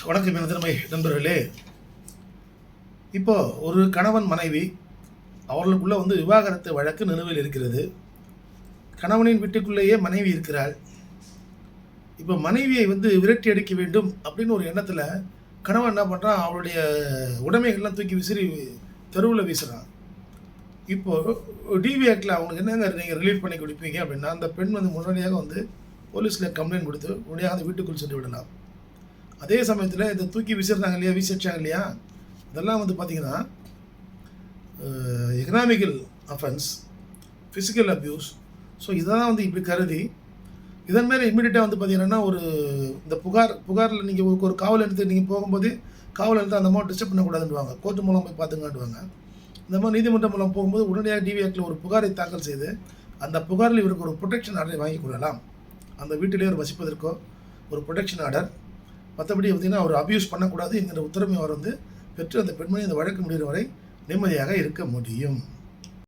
வணக்கம் எனதருமை நண்பர்களே. இப்போ ஒரு கணவன் மனைவி அவர்களுக்குள்ள விவாகரத்து வழக்கு நிலுவையில் இருக்கிறது. கணவனின் வீட்டுக்குள்ளேயே மனைவி இருக்கிறாள். இப்போ மனைவியை விரட்டி அடிக்க வேண்டும் அப்படின்னு ஒரு எண்ணத்தில் கணவன் என்ன பண்ணுறான், அவருடைய உடைமைகள்லாம் தூக்கி விசிறி தெருவில் வீசுகிறான். இப்போது டிவி ஆக்டில் அவங்களுக்கு என்னங்க நீங்கள் ரிலீஃப் பண்ணி கொடுப்பீங்க அப்படின்னா, அந்த பெண் முன்னாடியாக போலீஸில் கம்ப்ளைண்ட் கொடுத்து உடனடியாக அந்த வீட்டுக்குள் சென்று விடலாம். அதே சமயத்தில் இதை தூக்கி விசிறாங்க இல்லையா, வீசிச்சாங்க இல்லையா, இதெல்லாம் பார்த்திங்கன்னா economical offence, physical abuse. So இதெல்லாம் இப்படி கருதி இதன் மேலே இம்மிடியட்டாக பார்த்திங்கன்னா இந்த புகாரில் நீங்கள் ஒரு காவல் எடுத்து நீங்கள் போகும்போது காவல் எடுத்து அந்த மாதிரி டிஸ்டர்ப் பண்ணக்கூடாதுன்னுவாங்க. கோர்ட்டு மூலம் போய் பார்த்துங்காட்டுவாங்க. இந்த மாதிரி நீதிமன்றம் மூலம் போகும்போது உடனடியாக டிவி ஆக்டில் ஒரு புகாரை தாக்கல் செய்து அந்த புகாரில் இவருக்கு ஒரு ப்ரொடெக்ஷன் ஆர்டரை வாங்கி கொள்ளலாம். அந்த வீட்டிலே ஒரு வசிப்பதற்கோ ஒரு ப்ரொடெக்ஷன் ஆர்டர், மற்றபடி பார்த்திங்கன்னா அவர் அப்யூஸ் பண்ணக்கூடாது என்கிற உத்தரவை அவர் பெற்று அந்த பெண்மணி அந்த வழக்கு முடிகிற வரை நிம்மதியாக இருக்க முடியும்.